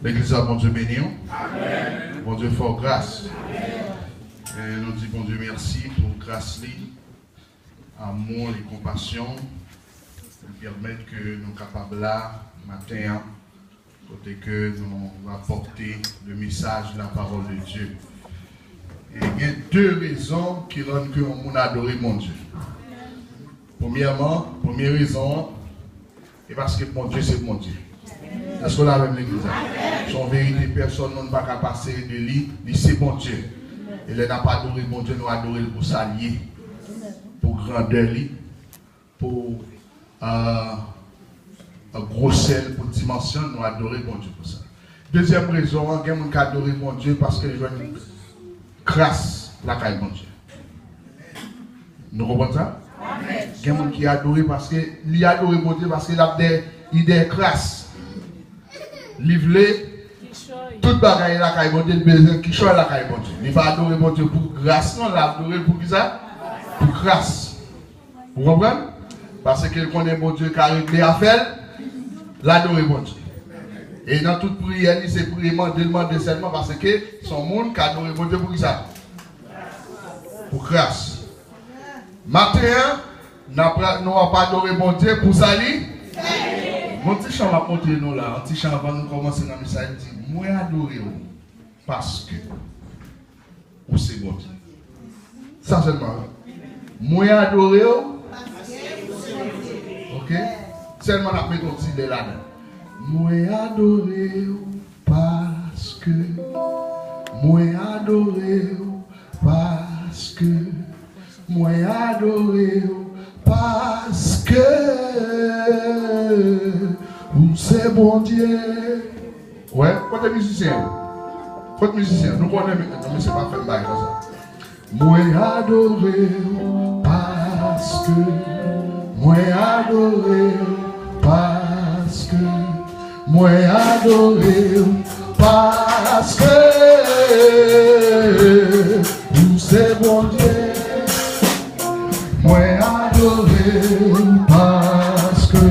L'église a bon Dieu béni. Amen. Bon Dieu fort grâce. Et nous disons bon Dieu merci pour grâce, amour et compassion qui permettent que nous sommes capables là, matin, côté que nous apporter le message de la parole de Dieu. Et il y a deux raisons qui rendent que nous adorons mon Dieu. Première raison, c'est parce que mon Dieu c'est mon Dieu. Est-ce qu'on a même l'église? Son vérité, personne n'a pas qu'à passer de lui, c'est mon Dieu. Et là, n'a pas adoré mon Dieu, nous adorons pour s'allier, pour grandeur, pour grosseur, pour dimension, nous adorons mon Dieu pour ça. Deuxième raison, il y a des gens qui adorent mon Dieu parce que les ont une grâce la caille mon Dieu. Nous comprenons ça? Il y a des gens qui adorent parce que il adore mon Dieu parce qu'il a des grâces. Livré toute bagaille la caille bon Dieu, besoin qui choisit la caille bon Dieu. Il va adorer mon Dieu pour grâce, non, il va adorer pour qui ça? Pour grâce. Vous comprenez? Parce qu'il connaît mon Dieu qui a réglé à faire, l'adorer mon Dieu. Et dans toute prière, il s'est prié, demander seulement parce que son monde qui a adoré mon Dieu pour qui ça? Pour grâce. Matin, nous n'avons pas adoré mon Dieu pour salir. Mon petit chant va montrer nous là, un petit chant avant nous commencer dans le message, il dit, moi adoré parce que ou c'est bon Dieu. Ça seulement. Moi adoré parce que ok? Seulement on a mis ton petit là-dedans. Moi adoré parce que moi adoré parce que moi adoré parce que c'est bon Dieu. Ouais, quand tu es musicien, nous connaissons, mais c'est pas fait bail comme ça. Moi adoré parce que, moi adoré parce que, moi adoré parce que c'est bon Dieu. Moi adoré parce que,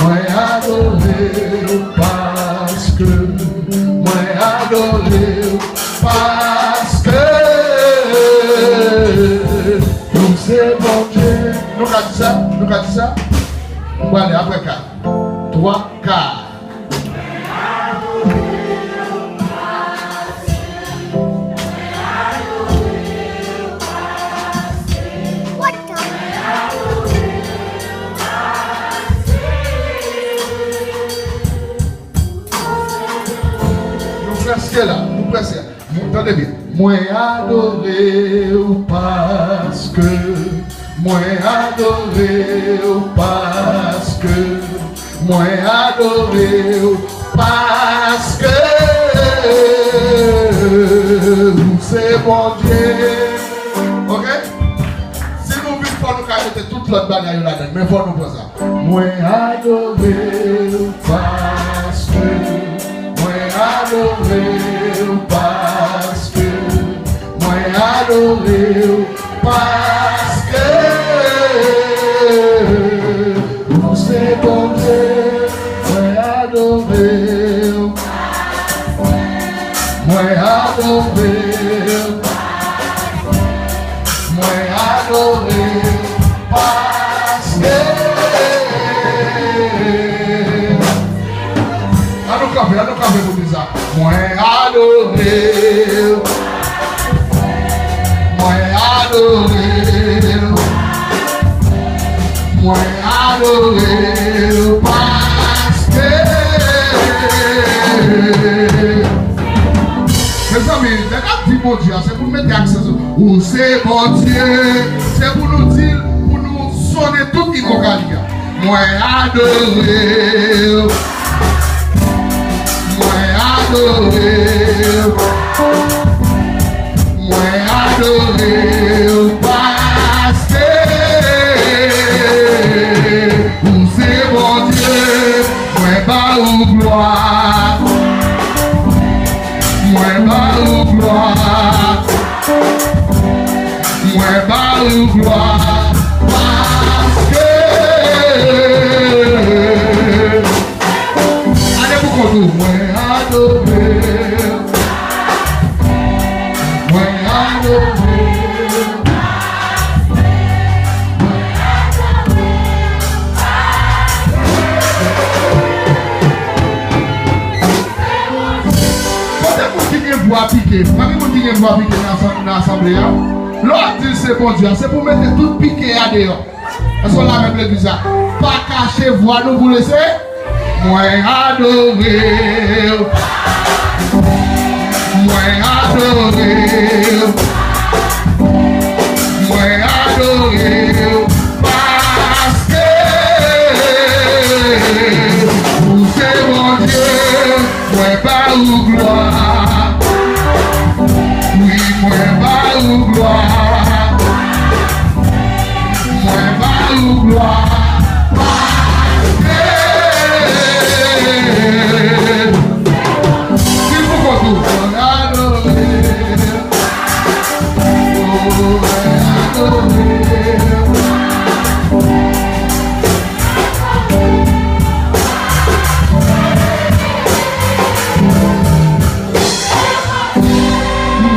moi adoré parce que, moi adoré parce que, c'est bon Dieu. Nous avons dit ça, on va aller après 4, 3, 4. Nous pressons là. Entendez bien. Moi adoré parce que, moi adoré parce que, moi adoré parce que c'est bon Dieu. Ok? Si nous vivons pour nous cacher toute l'autre bagaille là-dedans, mais il faut nous faire ça. Moi adoré parce que, moi adoré parce que, moi adoré parce que c'est bon Dieu. Moi adoré, moi adoré, moi adoré parce que. À nous camper pour dire ça. Moi adoré, moi adoré, moi adoré parce que. Mes amis, les gars, bon Dieu, c'est pour mettre l'accent sur où c'est bon Dieu, c'est pour nous dire, pour nous sonner tout qui vocalia. Moi adoré. Moi adoré parce que c'est bon Dieu. Moi bas ou gloire, moi bas ou gloire, moi bas ou gloire parce que piquer. Famille vous dit qu'il va piquer dans l'assemblée. L'autre dit c'est bon Dieu, c'est pour mettre tout piqué à dehors. Est-ce qu'on a même l'église? Pas cacher voix, nous vous laissez. Moi adoré. Moi adoré. Moi adoré. Parce que vous c'est mon Dieu. Moi pas ou gloire. Oui, moi pas ou gloire. Moi pas ou gloire.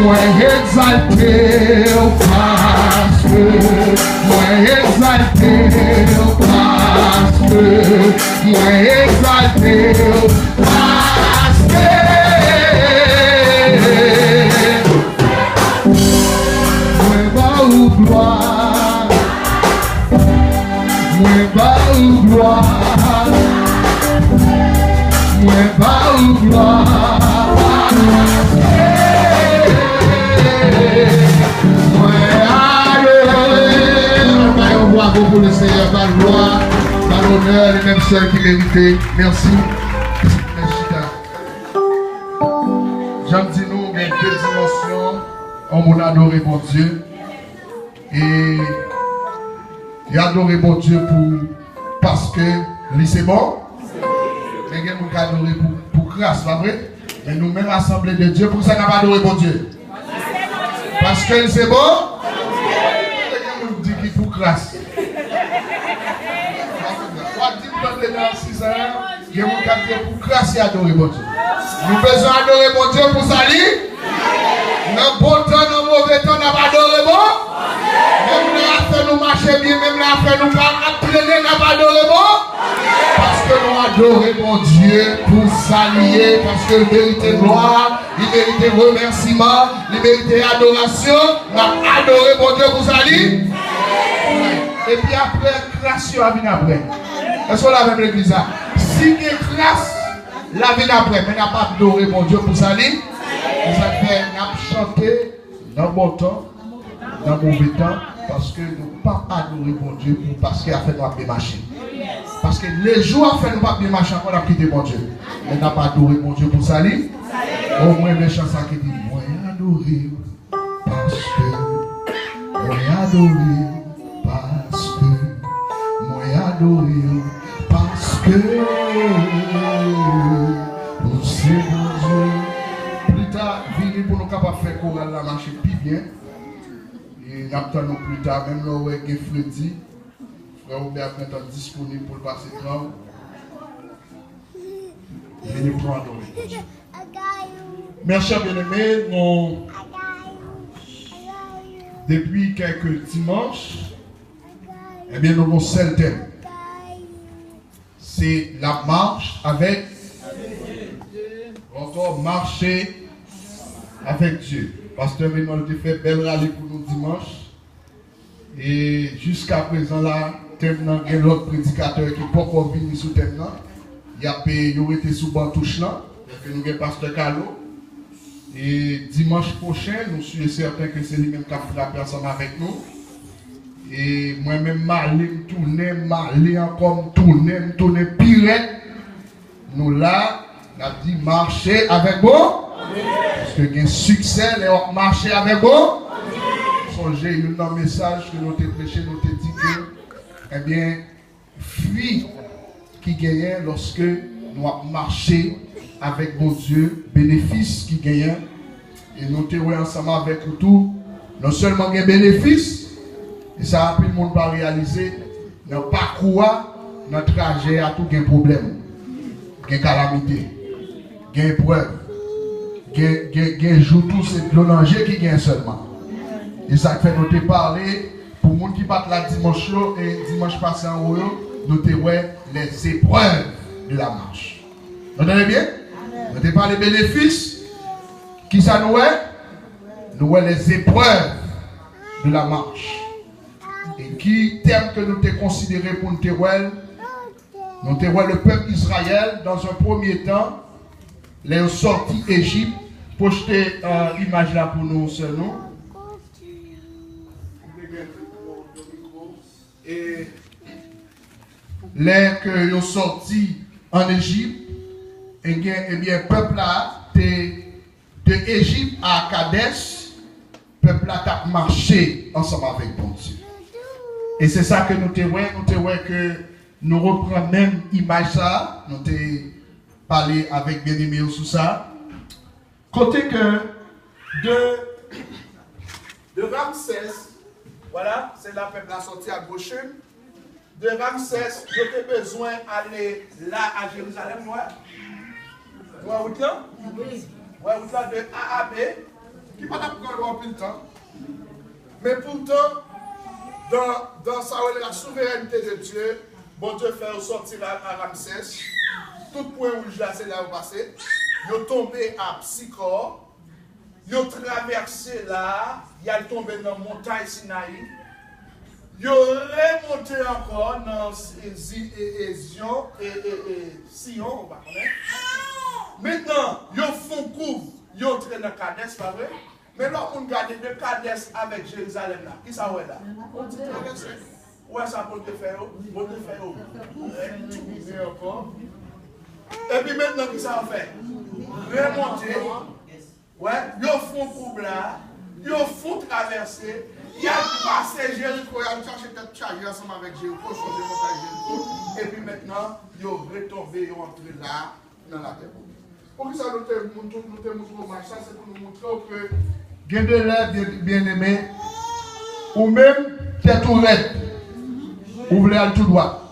Moi exalté parce que, moi exalté parce que, moi exalté parce que, moi va ou gloire, moi va ou gloire, moi va ou gloire. Bravo pour le Seigneur, par la gloire, par l'honneur, et même celle qui méritait. Merci. J'aime dire nous, il y a deux dimensions. On a adoré mon Dieu. Et il a adoré mon Dieu parce que lui c'est bon. Mais il y a adoré pour grâce, pas vrai? Mais nous-mêmes, assemblée de Dieu, pour ça qu'on n'a pas adoré mon Dieu. Parce que c'est bon. Il y a qui pour grâce. Il y a pour grâce et adorer mon Dieu. Nous faisons adorer mon Dieu pour salir. Dans bon temps, dans mauvais temps, n'a pas adoré bon. Même là, fait nous marcher bien, même là, fait nous pas appeler, n'a pas adoré bon. Parce que nous adorons mon Dieu pour s'allier, parce que il mérite gloire, il mérite remerciement, il mérite adoration. Nous avons adoré mon Dieu pour s'allier. Et puis après, grâce à venir après. Est-ce qu'on a même l'église? Si il y a grâce, la vie après, mais n'a pas adoré mon Dieu pour s'allier. Ça fait, nous avons chanté dans le bon temps, dans le mauvais temps, parce que nous ne pas adorer mon Dieu parce qu'il a fait nous bien marcher. Parce que les jours a fait nous pas bien marcher, on a quitté mon Dieu. Mais n'a pas adoré mon Dieu pour s'allier. Au moins, les chansons qui disent, moi adoré parce que, moi adoré parce que, moi adoré parce que, vous c'est mon Dieu. Plus tard, venez pour nous capables de faire chorale la marcher plus bien. Et nous attendons plus tard, même là où il y a Freddy, frère Robert est disponible pour le passer grand. Venez pour adorer. Mes chers bien-aimés, depuis quelques dimanches, eh bien, nous avons un seul thème. C'est la marche avec encore marcher avec Dieu. Pasteur Benoît a fait belle rallye pour nous dimanche. Et jusqu'à présent, là, thème il y a l'autre prédicateur qui n'est pas encore venu sous thème. Il a été sous Bantouche là. Nous avons Pasteur Carlo. Et dimanche prochain, nous sommes certains que c'est lui-même qui a frappé ensemble avec nous. Et moi-même, marler encore, tourner, pirate. Nous là, on a dit marcher avec vous. Parce que il y a un succès, on marcher avec vous. Songez, il y a un message que nous avons prêché, nous avons dit que, eh bien, fruit qui gagne lorsque nous avons marché avec mon Dieu, bénéfice qui gagne. Et nous avons ensemble avec vous tout, non seulement des bénéfices, et ça a pu le monde pas réaliser, dans le parcours, notre trajet a tout un problème, une calamité, une épreuve, un jour tout c'est le danger qui gagne seulement. Et ça fait nous te parler, pour les gens qui partent la dimanche et dimanche passé en haut, nous te les épreuves de la marche. Vous entendez bien? Nous te parlé des bénéfices, qui ça nous est? nous voyons les épreuves de la marche. Et qui terme que nous t'ai considéré pour nous t'érouer, nous t'érouer le peuple d'Israël dans un premier temps, les sorties d'Égypte. Projeter l'image là pour nous seulement. Et les que sont sortis en Égypte, et bien, le peuple là, de Égypte à Kadès, le peuple là a marché ensemble avec bon Dieu. Et c'est ça que nous te voyons que nous reprenons même image ça, nous te parlé avec bien-aimé sur ça. Côté que de Ramsès, voilà, c'est là que le peuple a sorti à gauche. De Ramsès, j'avais besoin d'aller là à Jérusalem, ouais, route là, ouais, route là de A à B, qui pas prendre plus de temps. Mais pourtant, dans ça, la souveraineté de Dieu, bon Dieu fait sortir à Ramsès. Tout point rouge là, c'est là où passer. Ils sont tombés à Psychor. Ils ont traversé là. Ils sont tombés dans la montagne Sinaï. Ils ont remonté encore dans Sion et Sion, on va connaître. Maintenant, ils font couvre. Ils ont entré dans Kadès, pas vrai? Mais là, on regarde de Kadès avec Jérusalem là. Qui ça ouais là? Ouais, ça peut te faire. Peut te faire. Encore. Et puis maintenant, qu'est-ce que ça fait? Remonter. Ouais, ils font couvre là. Ils font traverser. Il a passé Jéricho, il a cherché peut-être chargé ensemble avec Jéricho, changer montagne Jéricho. Et puis maintenant, ils ont retombé, ils ont entré là, dans la terre. Pour que ça nous montre au match, ça c'est pour nous montrer que bien de l'air, bien aimé, ou même tête ouverte, ou voulez aller tout droit.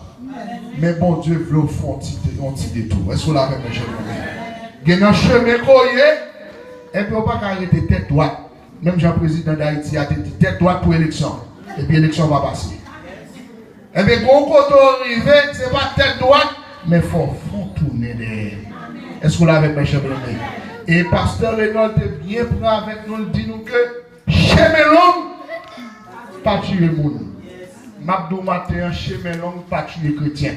Mais bon Dieu veut au fond un petit détour. Est-ce que vous l'avez mes chers amis? Il y a un chemin courrier, et puis on ne peut pas arrêter tête droite. Même Jean-Président d'Haïti a dit tête droite pour l'élection. Et puis l'élection va passer. Et bien, quand on arrive, ce n'est pas tête droite, mais il faut tourner derrière. Est-ce que vous l'avez mes chers amis? Et Pasteur Renaud est bien prêt avec nous, dit nous que chemin long, pas tuer le monde. Mabdou matin, chemin long, pas tuer les chrétiens.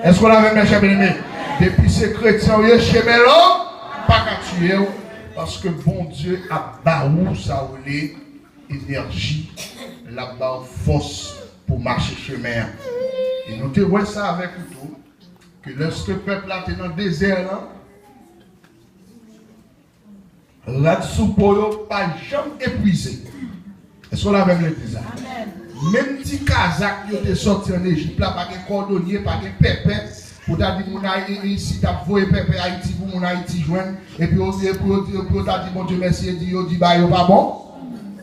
Est-ce que vous l'avez mes chers amis? Depuis ces chrétiens, chemin long, pas qu'à tuer. Parce que bon Dieu a baou sa énergie, la baou force pour marcher chemin. Et nous te voyons ça avec nous, que lorsque le peuple a été dans le désert, là-dessous pour eux, pas jamais épuisé. Est-ce qu'on a même le désert? Même petit Kazakh qui était sorti en Égypte, là, pas de cordonnier, pas de pépé. Pour dire que ici, tu as voué Pépé Haïti pour mon Haïti joindre. Et puis, pour dire, bon Dieu merci, et dit, bah, il pas bon.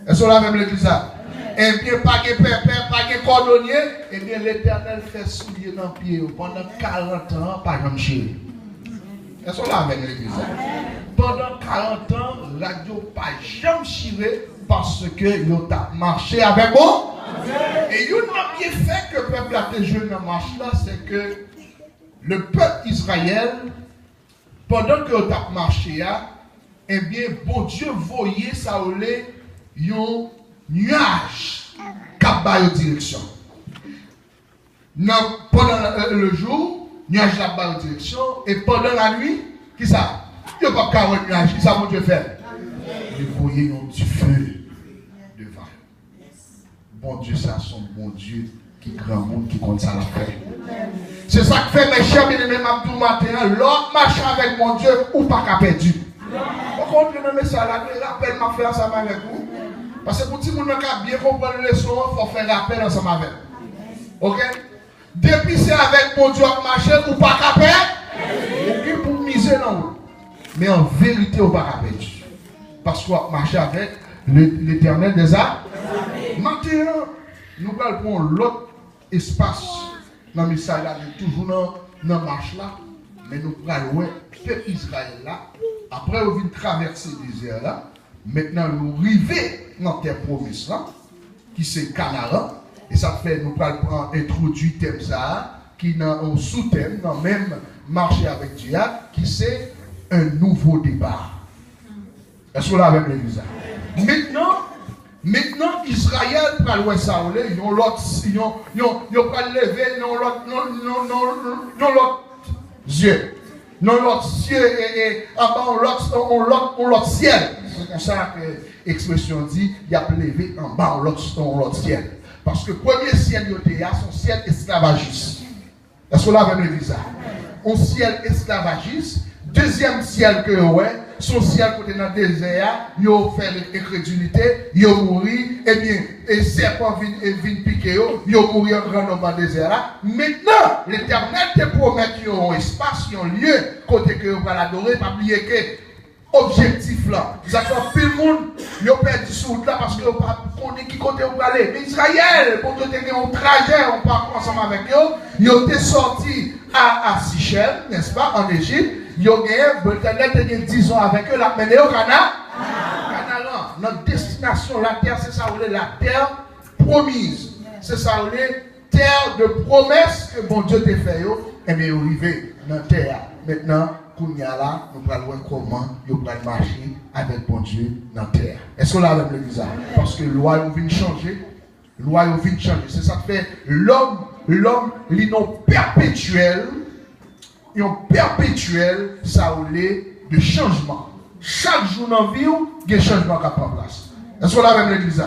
Est-ce qu'on a même l'église ça? Et bien, pas de Pépé, pas de cordonnier. Et bien, l'Éternel fait souiller dans le pied pendant 40 ans, pas de chéri. Est-ce qu'on a même l'église ça? Pendant 40 ans, radio pas jamais chiré parce que il a marché avec moi. Et il a bien fait que le peuple a été joué dans la marche là, c'est que le peuple Israël, pendant que vous avez marché, eh bien, bon Dieu voyait ça au lait, un nuage qui a en direction. Pendant le jour, nuage là en direction, et pendant la nuit, qui ça? Il n'y a pas de nuage, qui ça, mon Dieu fait? Il voyait un petit feu devant. Bon Dieu, ça, son bon Dieu. Grand monde qui compte ça la paix. C'est ça que fait mes chers bien-aimés, tout matin, l'autre marche avec mon Dieu ou pas qu'à perdu. Par contre, je me mets ça là, rappel m'a fait ensemble avec vous. Parce que pour tout le monde qui a bien compris le leçon, il faut faire rappel ensemble avec vous. Ok? Depuis c'est avec mon Dieu à marcher ou pas qu'à perdre, ou pour miser non. Mais en vérité, ou pas qu'à perdre. Parce qu'on marche avec l'Éternel des arts. Maintenant, nous allons l'autre espace dans le message là, toujours dans la marche là, mais nous allons faire Israël là, après on vient traverser le désert là, maintenant nous arrivons dans la terre promise là, qui c'est Canaan, et ça fait nous allons introduire thème ça, qui est un sous-thème, dans même marcher avec Dieu, qui c'est un nouveau départ. Est-ce que vous l'avez avec l'église? Maintenant, Maintenant, Israël, pour le ça, ils ont l'autre, ils ont pas levé, non l'autre yeux. Non l'autre ciel et en bas on l'autre ciel. C'est comme ça que l'expression dit, il y a levé en bas on l'autre ciel. Parce que le premier ciel il y a son ciel esclavagiste. Est-ce que là vous avez vu ça? Un ciel esclavagiste. Deuxième ciel que ouais, son ciel côté dans le désert, il a fait l'incrédulité, il a mouru, et bien, et serpent vient piquer, il a mouru en grand nombre dans le désert là. Maintenant, l'Éternel te promet qu'il y a un espace, un lieu, côté que vous allez l'adorer, pas oublier que objectif là. Ça fait plus le monde, il a perdu sur là parce que vous ne connaissez qui côté vous allez. Mais Israël, pour te tenir un trajet, on part ensemble avec eux, ils ont été sortis à Sichem, n'est-ce pas, en Égypte. Ils ont gagné 10 ans avec eux, la mené au Canaan. Notre destination, la terre, c'est ça, la terre promise. C'est ça, terre de promesse que bon Dieu t'a fait. Et bien, vous arrivez dans la terre. Maintenant, nous allons voir comment nous allons marcher avec bon Dieu dans la terre. Est-ce que là, avec le bizarre? Parce que la loi vient changer. La loi vient changer. C'est ça que fait l'homme, il est non perpétuel. Et en perpétuel, ça est de changement. Chaque jour dans la vie, il y a un changement qui prend place. Est-ce qu'on a même l'église?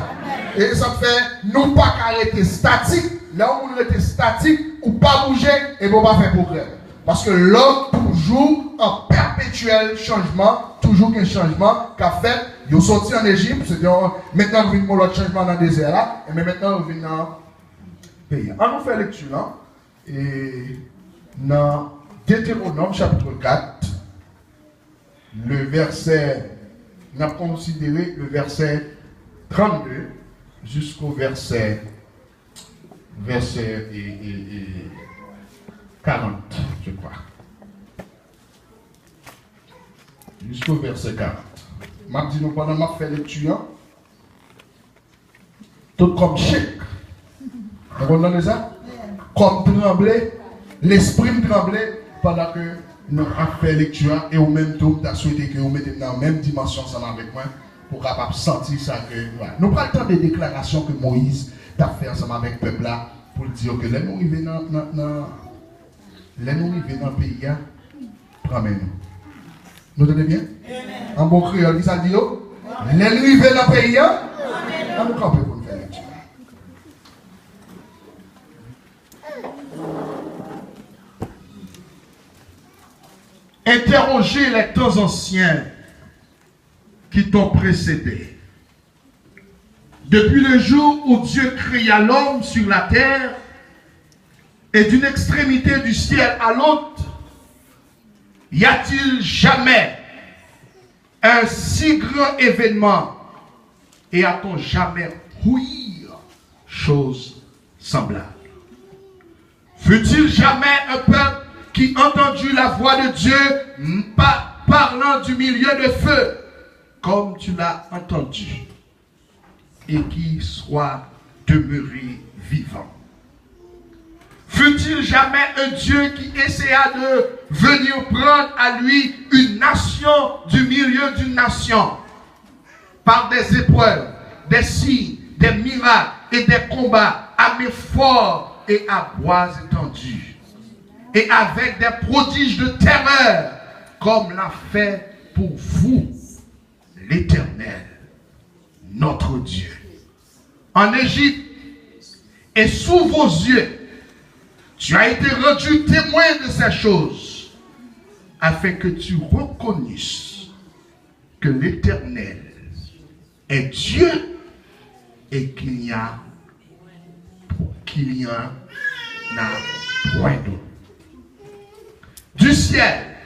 Et ça fait, nous pas arrêter statique. Là où on était statique, ou pas bouger, et on va pas faire progrès. Parce que l'homme, toujours en perpétuel changement, toujours un changement qu'a fait. Ils ont sorti en Égypte, maintenant nous venons l'autre changement dans le désert là, et maintenant nous venons dans le pays. On nous fait lecture là, et dans Deutéronome chapitre 4, le verset, on a considéré le verset 32 jusqu'au verset 40, je crois. Jusqu'au verset 40. Je dis nous pendant que je fais lecture, tout comme chèque. Vous comprenez ça? Comme trembler, l'esprit me tremblait. Pendant que nous avons fait lecture et au même temps, nous avons souhaité que vous mettez dans la même dimension ensemble avec moi pour capable sentir ça. Voilà. Nous prenons le temps des déclarations que Moïse a fait ensemble avec le peuple là pour dire que les nous arrivons dans le pays, promets-nous. Nous entendez bien? En bon créole, qui ça dit? Les nous arrivons dans le pays, on nous camper pour nous faire lecture. Interrogez les temps anciens qui t'ont précédé. Depuis le jour où Dieu créa l'homme sur la terre et d'une extrémité du ciel à l'autre, y a-t-il jamais un si grand événement et a-t-on jamais ouï chose semblable? Fut-il jamais un peuple qui entendu la voix de Dieu parlant du milieu de feu, comme tu l'as entendu, et qui soit demeuré vivant? Fut-il jamais un Dieu qui essaya de venir prendre à lui une nation du milieu d'une nation, par des épreuves, des signes, des miracles et des combats à main forts et à bras étendus, et avec des prodiges de terreur, comme l'a fait pour vous l'Éternel, notre Dieu, en Égypte et sous vos yeux? Tu as été rendu témoin de ces choses, afin que tu reconnaisses que l'Éternel est Dieu et qu'il y en a point d'autre. Du ciel,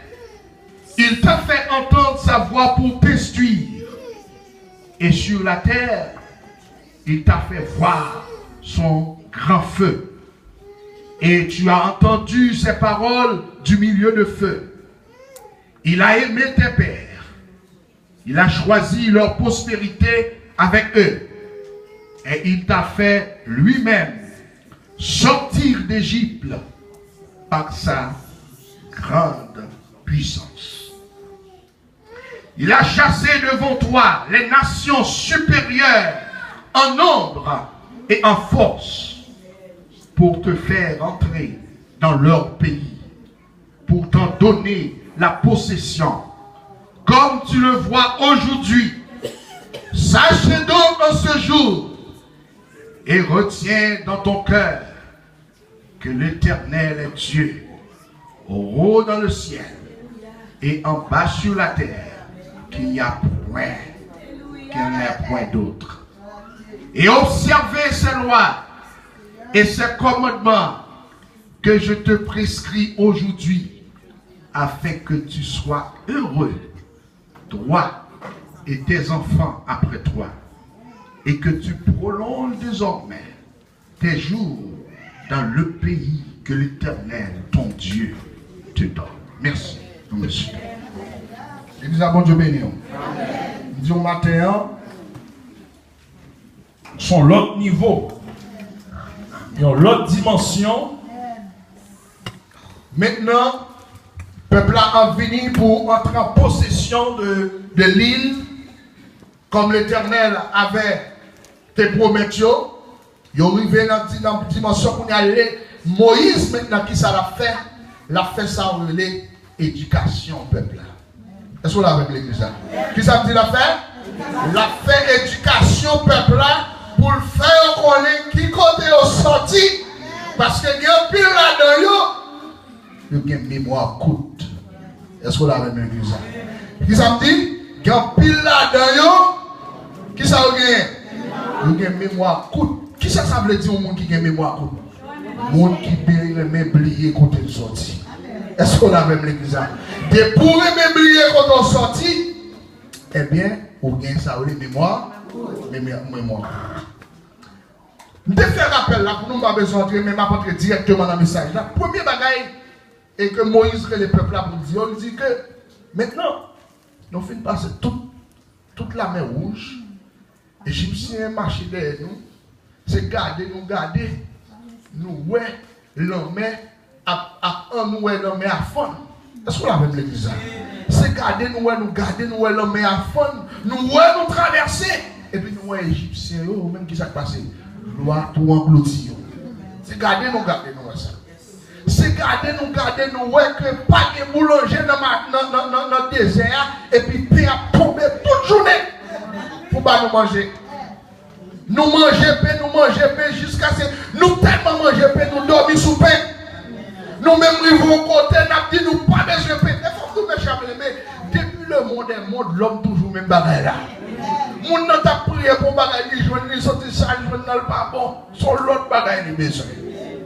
il t'a fait entendre sa voix pour t'instruire, et sur la terre, il t'a fait voir son grand feu. Et tu as entendu ses paroles du milieu de feu. Il a aimé tes pères. Il a choisi leur postérité avec eux. Et il t'a fait lui-même sortir d'Égypte par sa grande puissance. Il a chassé devant toi les nations supérieures en nombre et en force pour te faire entrer dans leur pays, pour t'en donner la possession, comme tu le vois aujourd'hui. Sache donc en ce jour et retiens dans ton cœur que l'Éternel est Dieu, au haut dans le ciel et en bas sur la terre, qu'il n'y a point d'autre. Et observez ces lois et ces commandements que je te prescris aujourd'hui, afin que tu sois heureux, toi et tes enfants après toi, et que tu prolonges désormais tes jours dans le pays que l'Éternel, ton Dieu, te donne. Merci, monsieur. Et nous avons Dieu béni. Nous disons matin, sont l'autre niveau, ils ont l'autre dimension. maintenant, le peuple a venu pour entrer en possession de l'île, comme l'Éternel avait te promis. Ils sont arrivés dans la dimension qu'on y allait. Moïse, maintenant, qui ça l'a fait ça en relais éducation au peuple. Est-ce qu'on l'a avec l'église? Qui ça veut dire l'a fait? L'a fait éducation au peuple pour le faire connaître qui côté au sorti. Parce que il y a un pile là-dedans, il y a une mémoire courte. Est-ce qu'on l'a avec l'église? Qui ça veut dire? Il y a un pile là-dedans, qui ça veut dire? Il y a une mémoire courte. Qui ça veut dire au monde qui a une mémoire courte? Le monde qui peut même oublier côté de sortie. Est-ce qu'on a même l'église? De pour même oublier quand on sortit, eh bien, on gagne ça, les mémoires. Je vais faire rappel là, pour nous pas besoin d'entrer, mais m'apporter directement dans le message là. Premier bagaille, et que Moïse et le peuple là pour dire, on dit que maintenant, nous finissons de passer toute la mer rouge. Les Égyptiens marchent derrière nous, c'est garder, nous, ouais, l'homme nous, l'homme à fond. Est-ce qu'on a même l'église? C'est garder, nous, l'homme à fond, nous, traverser. Et puis, nous, Égyptiens, même qui s'est passé, loi, tout englouti. C'est garder, nous, ça. C'est garder, nous, ouais, que pas de boulanger dans le désert, et puis, paix à tomber toute journée pour pas nous manger. Nous mangeons pain jusqu'à ce que nous tellement manger pain, nous dormir sous pain. Nous même arrivons au côté, nous dit nous pas besoin de pain. Il faut que nous me mais depuis le monde est monde, l'homme toujours même bagaille là. Moun n'a pas prié pour bagaille, il joue, il sortit ça, il joue dans le pas bon, son l'autre bagaille il besoin.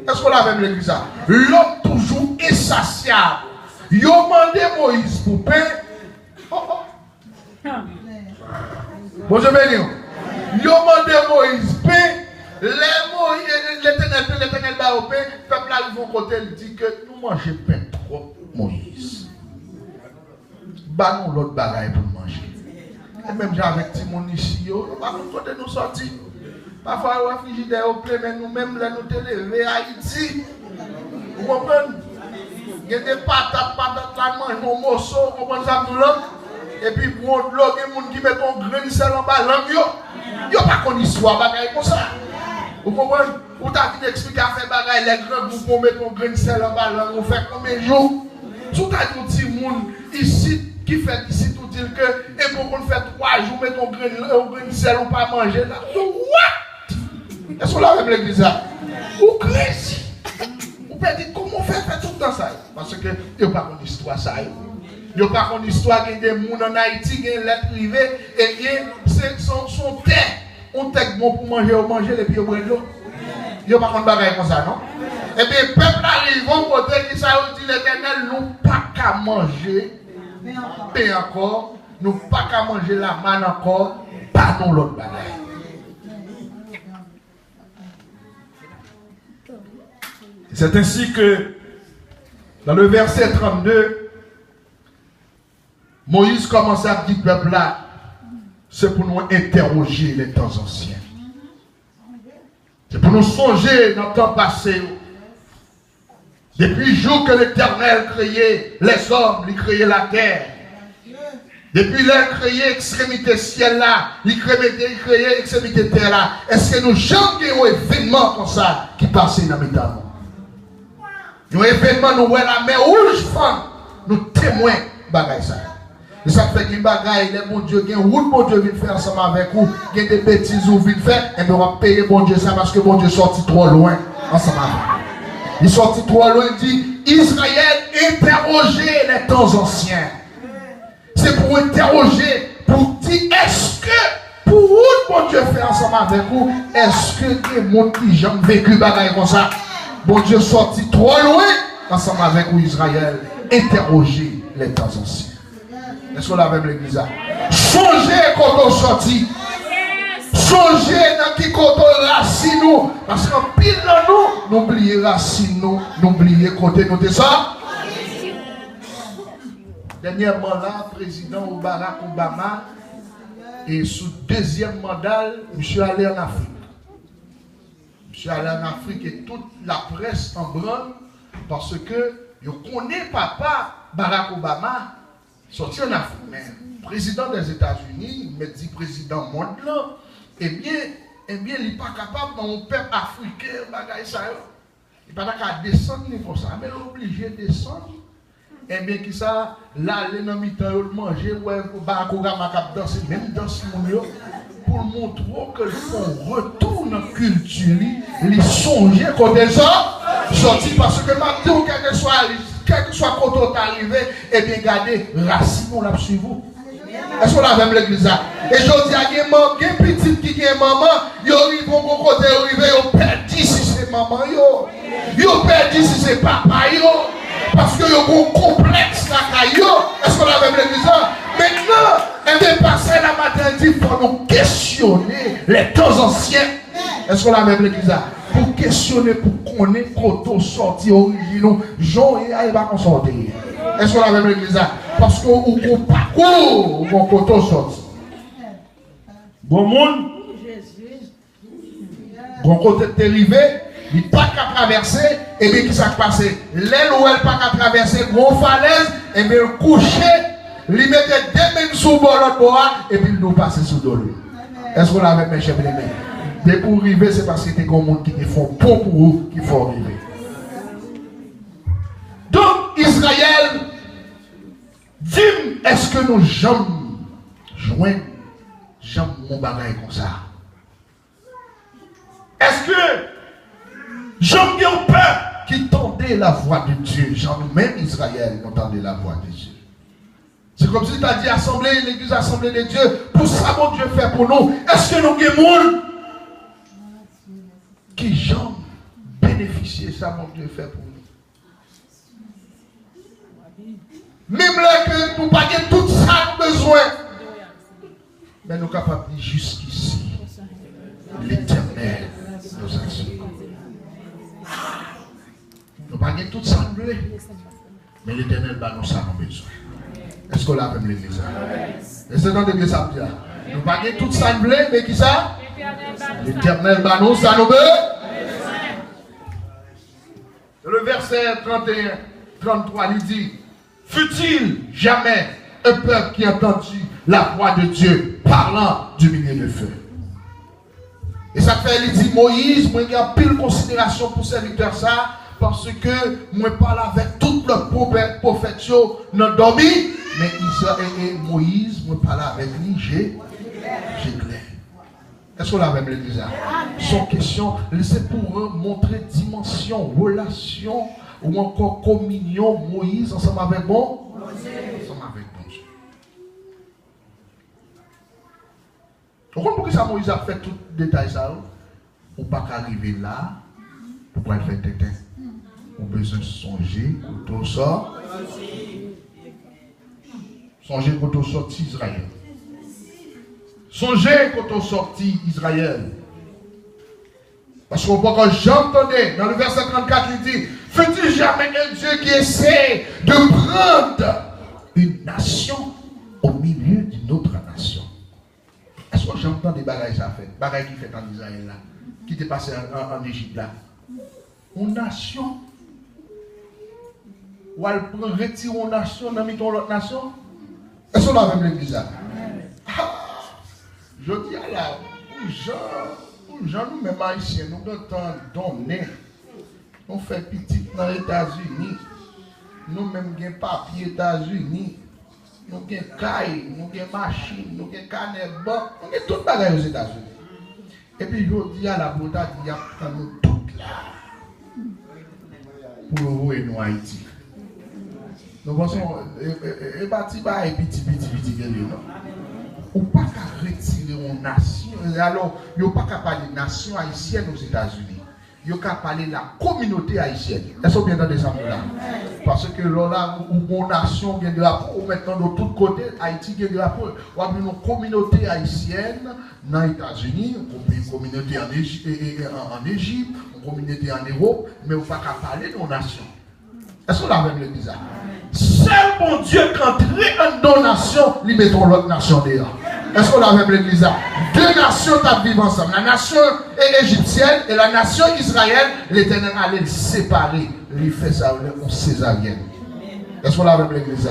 Est-ce qu'on a même l'église ça? L'homme toujours insatiable. Il a demandé Moïse pour pain. Bonjour béni. Ils ont demandé Moïse pain. L'éternel va au pain. Le peuple arrive au côté, il dit que nous mangeons pain trop, Moïse. Bah nous l'autre bagaille pour manger. Et même avec Timon ici, nous ne pouvons pas nous sortir. Parfois, on va frigidaire au plein, mais nous-mêmes, là, nous te lever à Haïti. Vous comprenez? Il y a des patates, là, mange nos morceaux, vous comprenez ça, nous là? Et puis, pour l'eau, il y a des gens qui mettent un grain de sel en bas, il n'y a pas qu'on histoire, bagaille comme ça. Vous comprenez? Ou t'as dit d'expliquer à faire bagaille, les grands, vous mettez un grain de sel en bas, vous faites combien de jours? Tout à dit, petit monde ici, qui fait ici, tout dire que, et pour qu'on fait 3 jours, mettez un grain de sel, on pas manger là. What? Est-ce qu'on l'a même l'église là? Ou crazy? Vous pouvez dire, comment faire tout le temps ça? Parce que, il n'y a pas une histoire ça. Il n'y a pas une histoire qu'il y a des gens en Haïti, qui ont lettre privée, et c'est son terre. On t'a bon pour manger, et puis on boit de l'eau. Il n'y a pas de bagaille comme ça, non? Et bien, le peuple arrive au côté qui ça dit l'Éternel, nous pas qu'à manger, mais encore, nous pas qu'à manger la manne encore, pas non l'autre bagaille. C'est ainsi que, dans le verset 32, Moïse commence à dire peuple là, c'est pour nous interroger les temps anciens. C'est pour nous songer dans le temps passé. Depuis le jour que l'Éternel créait les hommes, il créait la terre. Depuis il a créé extrémité ciel là, il créé extrémité terre là. Est-ce que nous jamais eu un événement comme ça qui passe dans le temps? Un événement, nous voyons la mer rouge, nous témoins de ça. Et ça fait que les bagailles, les bon Dieu, bon Dieu vient faire ensemble avec vous, il y a des bêtises ou vient faire, et on va payer bon Dieu ça parce que bon Dieu est sorti trop loin ensemble avec vous. Il est sorti trop loin, il dit Israël interroger les temps anciens. C'est pour interroger, pour dire est-ce que pour vous, bon Dieu fait ensemble avec vous, est-ce que les gens qui ont vécu bagaille comme ça, bon Dieu sorti trop loin ensemble avec vous, Israël, interroger les temps anciens. Est-ce qu'on l'a même l'église? Songez quand on sortit. Songez dans qui quand on racine nous. Parce qu'en pile dans nous, n'oubliez racine nous, n'oubliez côté nous de ça. Dernièrement là, président Barack Obama, et sous deuxième mandat, monsieur allé en Afrique. Monsieur allé en Afrique et toute la presse en branle parce que je connais papa Barack Obama. Sorti en Afrique, mais président des États-Unis, mais dit président monde là, eh bien, il n'est pas capable dans un peuple africain, bagaille ça. Il n'est pas capable de descendre comme ça, mais il est obligé de descendre. Eh bien, qui ça, là, les gens de manger, ouais, Barack Obama qui danse, même danse pour montrer que son retour dans la culture, les songer côté ça, sorti parce que maintenant, quel que soit quand on est arrivé, eh bien, regardez, racine, on l'a suivi. Est-ce qu'on a même l'église là? Et je dis à des petites qui ont maman, ils arrivent au côté, ils perdu si c'est maman, ils perdu si c'est papa, parce qu'ils ont un complexe là. Est-ce qu'on a même l'église là? Maintenant, elle vient passer la matin, il faut nous questionner les temps anciens. Est-ce qu'on a même l'église là? Pour questionner, pour connaître quand on sorti originaux, Jean et il va qu'on sortir. Est-ce qu'on a même l'église là? Parce qu'on parcourt quand on sorti. Bon monde, bon côté est arrivé, il n'est pas qu'à traverser, et bien qui s'est passé? L'aile où elle pas qu'à traverser, gros falaise, et bien le coucher, il mettait deux mains sous le bord, et puis il nous passe sous le. Est-ce qu'on a même mes chefs les mains? Dès pour arriver, c'est parce que c'est des gens qui font pour vous qu'il faut arriver. Donc, Israël, dis, est-ce que nous jamais joignons mon bagage comme ça? Est-ce que jamais un peuple qui tendait la voix de Dieu, même Israël entendait la voix de Dieu? C'est comme si tu as dit assemblée, l'église assemblée de Dieu, pour ça mon Dieu fait pour nous. Est-ce que nous avons qui j'en bénéficier ça mon Dieu fait pour nous? Même là que nous pas tout ça besoin, mais nous sommes capables de dire jusqu'ici l'Éternel nous a sauvé. Nous pas tout ça mais l'Éternel va nous ça nos besoins. Est-ce qu'on l'a même l'église? Et c'est dans l'église ça dit. Nous pas tout ça mais qui ça? L'Éternel va nous ça nos besoins. Le verset 31, 33, il dit, fut-il jamais un peuple qui a entendu la voix de Dieu parlant du milieu de feu? Et ça fait, il dit, Moïse, moi, il y a pile considération pour serviteur ça, parce que moi, je parle avec tout le prophète, non dormi, mais Moïse, moi, je parle avec lui, j'ai clair. Est-ce qu'on a même l'église? Son question, c'est pour montrer dimension, relation ou encore communion, Moïse ensemble avec bon Dieu. Ensemble avec bon Dieu. Pourquoi ça Moïse a fait tout le détail ça? Ou pas qu'arriver là, pourquoi il fait tétin? On a besoin de songer quand on sort. Songer quand on sort d'Israël. Songez quand on sortit Israël. Parce qu'on voit que j'entendais, dans le verset 34, il dit, fut-il jamais un Dieu qui essaie de prendre une nation au milieu d'une autre nation? Est-ce que j'entends des bagages à faire? Bagages qui fait en Israël là, qui était passé en Égypte là. Une nation, ou elle prend, retire une nation dans l'autre nation? Est-ce qu'on a même l'église là? Je dis à la, pour gens, nous-mêmes haïtiens, nous devons donner. On fait petit dans les États-Unis. Nous-mêmes, nous avons papier aux États-Unis. Nous avons caille, nous avons machine, nous avons canne, nous avons tout bagage aux États-Unis. Et puis, je dis à la beauté, il y a nous toutes là. Pour vous et nous Haïti. Nous pensons, et bâti pas et petit, non. Ou pas qu'à retirer une nation. Alors, il n'y a pas qu'à parler de nation haïtienne aux États-Unis. Il n'y a qu'à parler de la communauté haïtienne. Est-ce que vous entendez ça là? Parce que là, où une nation qui a des rapports, maintenant de tous côtés, Haïti qui a des rapports. On a une communauté haïtienne dans les États-Unis, une communauté en Égypte, une communauté en Europe, mais on ne peut pas parler de nation. Est-ce qu'on a même l'église? Seul bon Dieu qui entre en donation, lui mettons l'autre nation dehors. Est-ce qu'on a même l'église? Deux nations vivent ensemble. La nation égyptienne et la nation israélienne, l'Éternel allait les séparer. Il fait ça en césarienne. Est-ce qu'on a même l'église?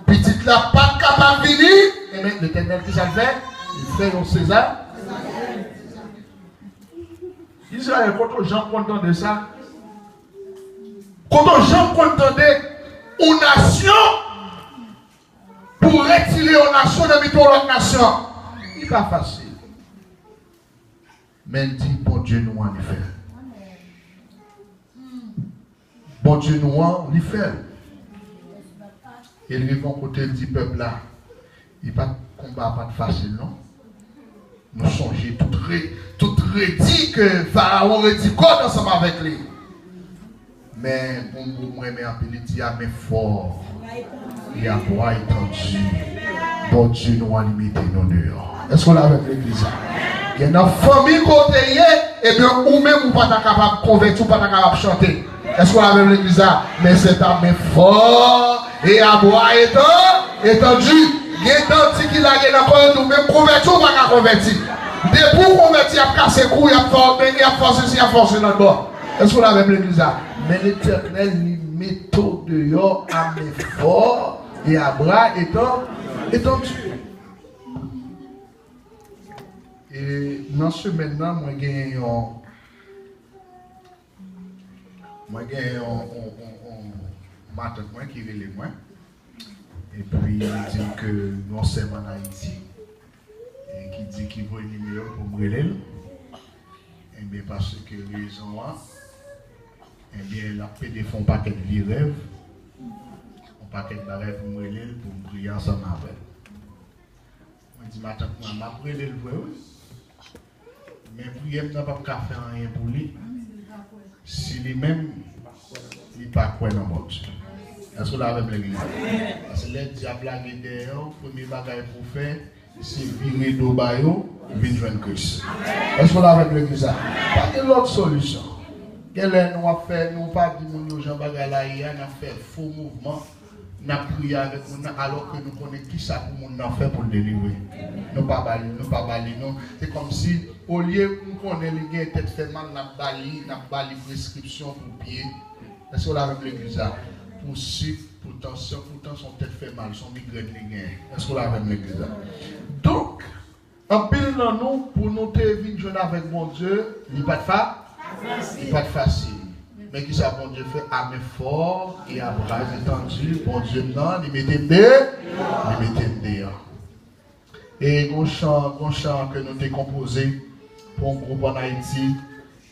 Petite là, pas capable de venir. Et même l'Éternel qui ça fait? Il fait en césar. Israël, quand les gens content de ça, quand les gens contendaient une nation pour retirer une nation de l'autre nation, il n'est pas facile. Mais il dit, bon Dieu nous en fait. Bon Dieu nous en fait. Et il vont côté du peuple là. Il n'y a pas de combat, pas de facile, non? Nous songeons tout redit que Pharaon redit quoi ensemble avec lui. Mais pour moi, il dit, mais fort. Il a bois étendu. Bon Dieu nous a limité nos dehors. Est-ce qu'on l'a avec l'église? Il y a une famille côté, et bien, ou même ou pas capable de convertir, ou pas capable de chanter. Est-ce qu'on l'a avec l'église? Mais c'est un mais fort. Et à bois étendu. Il y a un qui l'a encore nous même converti ou pas converti. Dès pour convertir, il y a cassé le cou, il y a forcé, il y a forcé notre bord. Est-ce qu'on l'a avec l'église? Mais l'Éternel lui met dehors à mes forts et à bras étendus. Et dans ce maintenant, moi j'ai un matin qui relève moi. Et puis il dit que nous sommes en Haïti. Et qui dit qu'il veut une numéro pour me relayer. Et bien parce que raison eh bien, la paix des fonds paquet de vie rêve, un paquet de rêve pour me relayer pour prier ensemble avec. On dit matin moi m'a prié le vrai. Mais prier n'a pas faire rien pour lui. Si lui-même il pas quoi dans mon Dieu. Est-ce que là avec l'église? Parce que les diables là derrière, premier bagage pour faire, c'est virer d'Obayo, venir joindre Christ. Est-ce que là avec l'église? Pas de l'autre solution. Quelle est nous a fait, nous pas dit nous Jean Bagalaïa, nous a fait faux mouvement, nous a prié avec nous alors que nous connaissons qui ça pour nous faire pour le délivrer. Nous pas bali, non. C'est comme si au lieu nous connaissons les gars tête fait mal, nous bali prescription pour pied. Est-ce que là avec l'église? Pour sucre, pour tension, pourtant son tête fait mal, son migraine les gars. Est-ce que là avec l'église? Donc, en pile dans nous, pour nous venir jouer avec mon Dieu, il n'y a pas de fa. Il n'est pas facile. Mais qui ça, bon Dieu fait à main fort et à bras étendus. Bon Dieu, non, il mettait dehors. Et un chant que nous avons composé pour un groupe en Haïti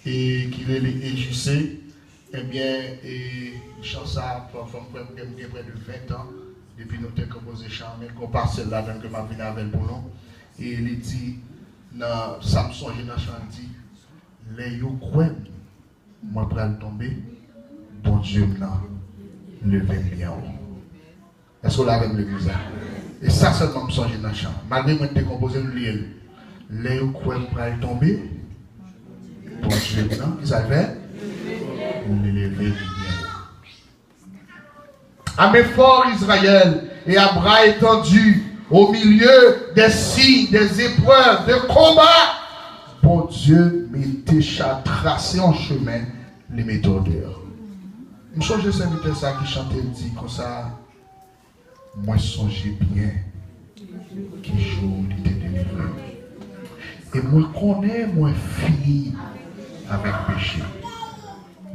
et qui est EJC, eh bien, et chant ça, pour près de 20 ans, depuis nous avons composé chant, mais qu'on passe là-dedans que ma vie avec pour nous. Et il dit, dans Samson, j'ai dans chant dit, les yo croient, moi pral tomber, bon Dieu m'a levé bien haut. Est-ce que là avec l'église? Et ça seulement me songe dans le chant. Malgré que je composé une ligne, les yo croient pral tomber, bon Dieu m'a, qui ça fait? Levé bien haut. À mes forts Israël et à bras étendus, au milieu des signes, des épreuves, des combats, bon Dieu mettait tracé en chemin les méthodes. Je change de serviteur ça qui chantait dit comme ça. moi songeais bien qui jour il était délivré. Et moi connais, moi fini avec péché.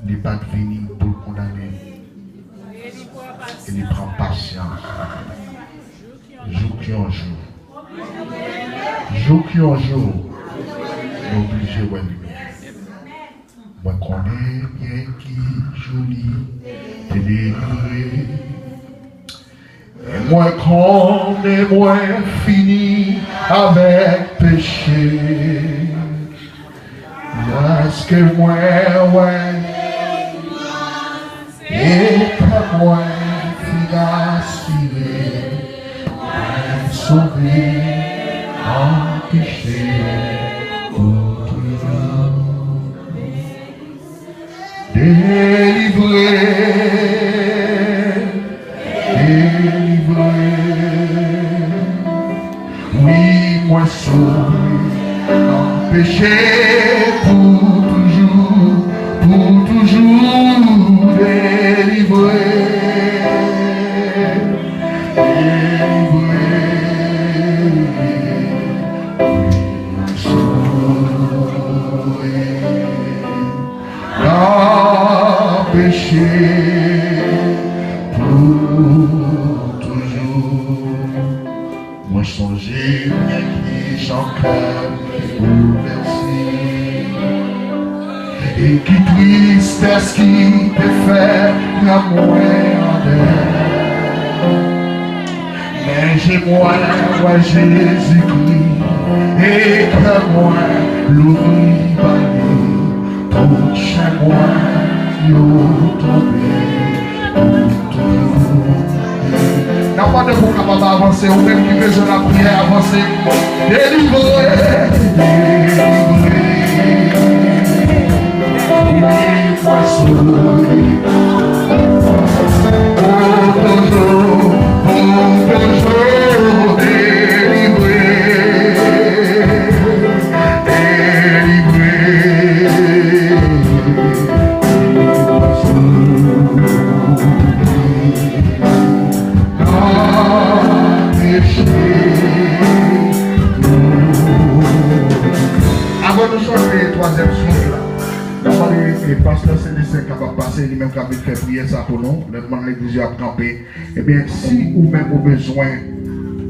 Il n'est pas venu pour le condamner. Il prend patience. Jour qui en jour. Jour qui en jour. Il est obligé de voir lumière. Moi connais bien qui joli, t'es délivré. Et moi connais, moi fini avec péché. Est-ce que moi, ouais, et que moi, fini aspiré, sauvé en péché. Délivré, délivré, oui, moi sauvé, péché pour toujours, délivré, délivré, oui, sauvé. Péché pour toujours. Moi songeais bien qui j'en cœur bouleversé. Et qui tristesse qui te fait la moindre. Mais j'ai moi, Jésus-Christ, et que moi l'oublie pas. Tout chez moi, yo tombé, n'a pas de vous capable d'avancer, ou même qui besoin de la prière avancer. Délivré, délivré, moi sauvé. Toujours, délivré, délivré. Avant de chanter le troisième souffle, le pasteur CDC capable de passer, lui-même capable de faire prier ça pour nous, le demande l'église à camper. Eh bien, si ou même au besoin,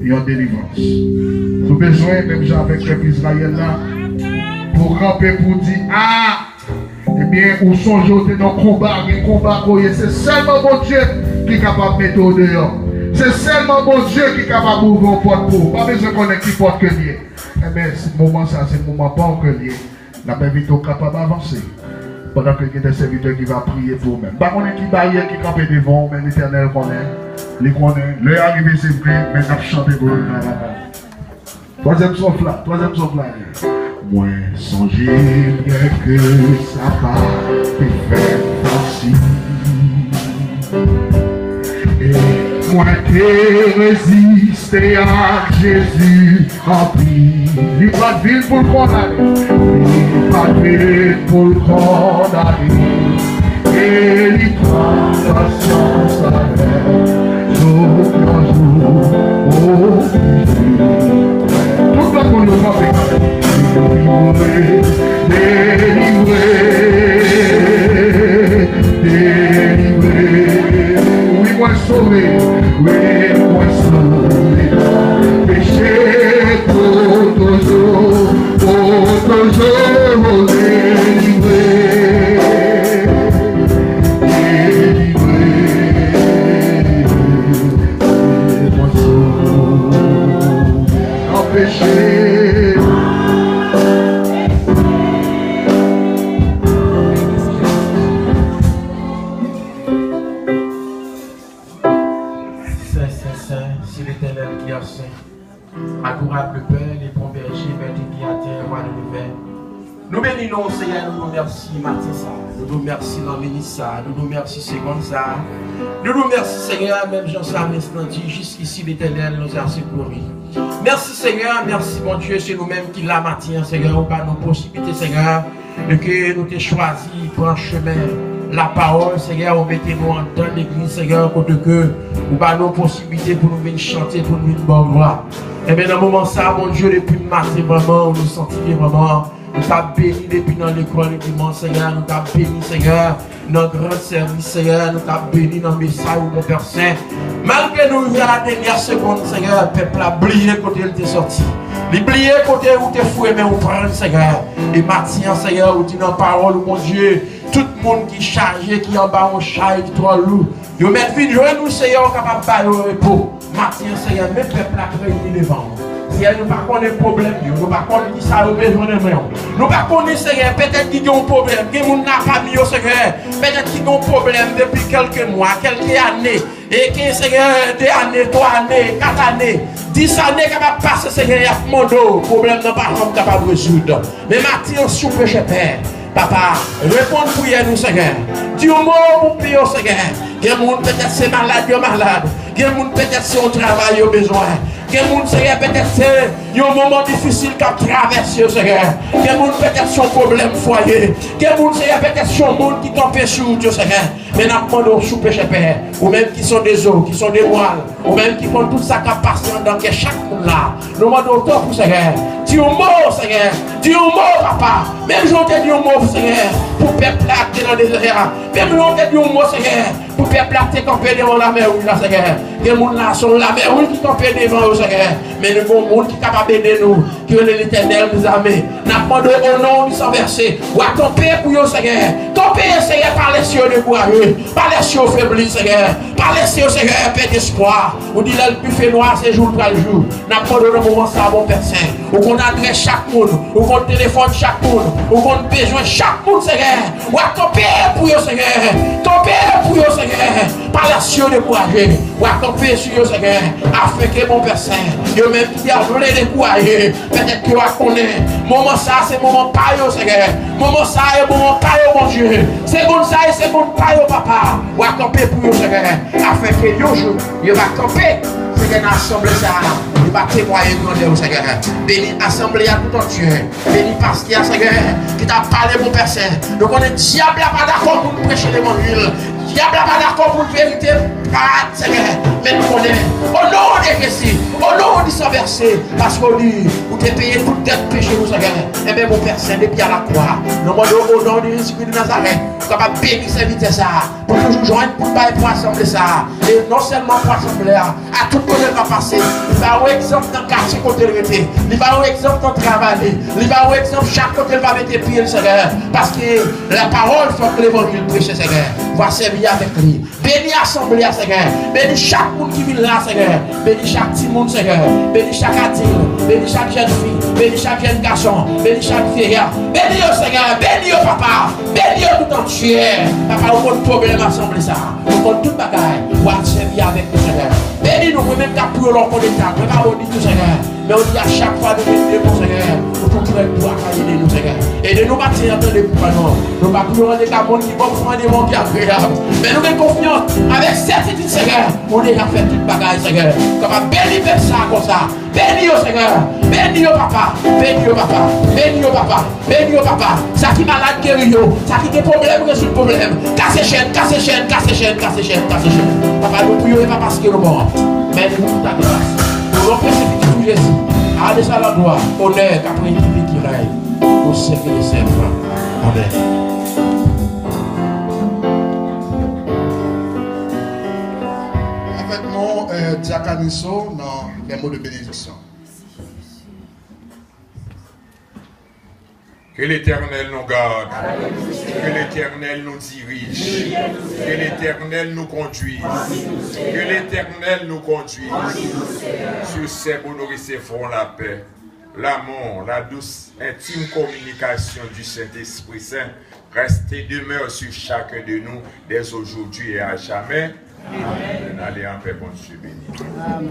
il y a délivrance. Vous avez besoin, même gens avec le peuple Israël là, pour camper, pour dire, ah, eh bien, ou songez dans le combat, c'est seulement mon Dieu qui est capable de mettre au dehors. C'est seulement mon Dieu qui est capable d'ouvrir une porte pour vous. Pas besoin de connaître qui porte que lié. Eh bien, ce moment, ça, c'est le moment pas que lié. La même vite capable d'avancer. Pendant que il y a des serviteurs qui vont prier pour vous-même. Pas qu'on est qui barrière, qui campe devant, mais l'Éternel connaît. Les connaît. Le arrivé, c'est vrai, mais on a chanté pour eux. Troisième souffle là. Moi, songez bien que ça va te faire facile. Et moi qui résiste à Jésus en vie. Il n'y a pas de ville pour le condamner. Il n'y a pas de ville pour le condamner. Et il prend patience avec jour en jour. Tout le monde nous fait délivré, délivré. Oui, moi sauvé, péché pour toujours, délivré, délivré, moi sauvé, en péché. Adorable Père, les bons bergers, maîtres qui à terre, roi de l'univers. Nous bénissons, Seigneur, nous nous remercions matin ça. Nous nous remercions dans ça. Nous nous remercions seconde ça. Nous nous remercions, Seigneur, même Jean-Sam l'instant dit, jusqu'ici l'Éternel nous a secourus. Merci, Seigneur, merci, mon Dieu, c'est nous-mêmes qui la matin, Seigneur, ou pas nos possibilités, Seigneur, de que nous t'ai choisi pour un chemin la parole, Seigneur, mettez-nous en temps d'église, Seigneur, côté que nous avons nos possibilités pour nous venir chanter, pour nous venir bonne gloire. Et bien, dans le moment ça, mon Dieu, depuis le matin, vraiment, nous sentons vraiment, nous t'avons béni depuis dans l'école le dimanche, Seigneur, nous t'avons béni, Seigneur, dans le grand service, Seigneur, nous t'avons béni dans le message, mon Père Saint. Malgré nous, il y a la dernière seconde, Seigneur, le peuple a oublié côté il était sorti. Il a oublié côté où tu es foué, mais on prend, Seigneur. Et maintenant, Seigneur, où tu dans la parole, mon Dieu, tout le monde qui est chargé, qui est en bas, on charge, qui est trop lourd. Nous mettons vite, nous, Seigneur, capable de faire le repos. Maintenant, Seigneur, mes peuples a réuni devant nous. Seigneur, nous ne connaissons pas problème, nous ne connaissons qui ça a besoin de nous. Nous ne connaissons, Seigneur, peut-être qu'ils ont un problème, que nous n'avons pas mis au Seigneur. Peut-être qu'ils ont un problème depuis quelques mois, quelques années. Et que, Seigneur, 2 années, 3 années, 4 années, 10 années capable de passer, Seigneur, il y a mon dos. Problème n'a pas capable de résoudre. Mais maintenant, sous péché, Père. Papa, réponds pour nous, Seigneur. Dis un mot pour prier, Seigneur. Il y a des gens peut-être c'est malade, il y a malade. Il y a des gens peut-être c'est un travail, il y a besoin. Il y a des gens peut-être c'est un moment difficile qu'a traversé, Seigneur. Il y a des gens peut-être c'est un problème foyer. Il y a des gens peut-être c'est un monde qui t'empêche sur Dieu, Seigneur. Mais nous demandons sous péché, Père. Ou même qui sont des os, qui sont des voiles. Ou même qui font tout ça qui passe dans chaque monde là. Nous demandons tout pour Seigneur. Dis un mot, Seigneur. Dis un mot, Papa. Même si on te dit un mot, Seigneur, pour peuple qui est dans les désert. Même si on te dit un mot, Seigneur, pour peuple qui est campé devant la mer, oui, là, Seigneur. Les gens là sont la mer, oui, qui est campé devant, Seigneur. Mais nous avons un monde qui est capable d'aider nous, qui est l'éternel des armées. Nous demandons au nom du sang versé. Ou à camper pour vous, Seigneur. Camper, Seigneur, par les cieux de courageux, par les cieux faiblis, Seigneur. Par les cieux, Seigneur, paix d'espoir. Ou dit là, le buffet noir, c'est jour après jour. Nous demandons le moment ça, mon Père Saint. Ou qu'on adresse chaque monde, ou qu'on téléphone chaque monde, ou qu'on besoin chaque monde, Seigneur. Ou à camper pour vous, Seigneur. Camper pour vous, Seigneur. Par les cieux de courageux. Ou à camper sur vous, Seigneur. Afin que mon Père Saint, vous même qui a voulu décourager, peut-être que vous connaissez. Moment ça, c'est moment pas yo, Seigneur. Moment ça, c'est moment pas yo, mon Dieu. C'est bon ça, c'est bon pas yo, Papa. Ou à camper pour vous, Seigneur. Afin que yo jour, vous va camper. Seigneur, l'assemblée ça, il va témoigner de Seigneur. Béni l'assemblée à tout entier. Béni pasteur, Seigneur, qui t'a parlé, mon Père Saint. Donc on est diable pas d'accord pour nous prêcher l'évangile. Diable pas d'accord pour la vérité. Seigneur, mais nous connaissons. Au nom de Jésus, au nom du sang versé, parce qu'on dit, vous t'es payé toute dette péché, nous, Seigneur. Eh bien, mon Père Saint, depuis à la croix, nous demandons au nom de Jésus de Nazareth, capable de bénir cette vitesse ça, pour toujours joindre pour assembler ça. Et non seulement pour assembler, à tout côté va passer. Il va avoir exemple dans le quartier côté de l'été. Il va avoir exemple dans le travail. Il va avoir exemple chaque côté va mettre pied, Seigneur. Parce que la parole faut que l'évangile prêche, Seigneur. Va servir avec lui. Bénis l'assemblée, Seigneur. Bénis chaque monde qui vient là, Seigneur. Bénis chaque petit monde, Seigneur. Bénis chaque adulte. Bénis chaque jeune fille. Bénis chaque jeune garçon. Bénis chaque fille. Bénis le Seigneur. Bénis le Papa. Bénis le tout entier. Papa, on a un problème à assembler ça. On a tout bagaille. On va servir avec le Seigneur. Bénis-nous, même qu'à pour l'enfant d'État. On va dire tout, Seigneur. Mais on dit à chaque fois de bénir mon Seigneur. Pour qu'on puisse pouvoir aider nous, Seigneur. Et de nous bâtir dans les pouvoirs. Nous ne pouvons pas nous rendre des monde qui vont prendre des mondes qui agréables. Mais nous avons confiance avec certitude, Seigneur. On a déjà fait toute bagaille, Seigneur. Comme à bénir ça comme ça. Bénis au Seigneur. Bénis au Papa. Bénis au Papa. Bénis au Papa. Bénis au Papa. Ça qui est malade, guérit. Ça qui est problème, résout le problème. Casse chaîne, casse chaîne, casse chaîne, casse chaîne, casse chaîne. Papa, nous prions pas parce que nous morts. Mais nous tout à grâce. Nous remercions tout Jésus. Allez ça la gloire, honneur, qu'après qui règne. Au siècle des siècles. Amen. Avec mon diacaniso dans les mots de bénédiction. Que l'Éternel nous garde, que l'Éternel nous dirige, que l'Éternel nous conduise, que l'Éternel nous conduise. Sur ces pour nous recevrons la paix, l'amour, la douce, intime communication du Saint-Esprit Saint. Reste et demeure sur chacun de nous dès aujourd'hui et à jamais. Amen. Allez en paix, bon Dieu béni. Amen.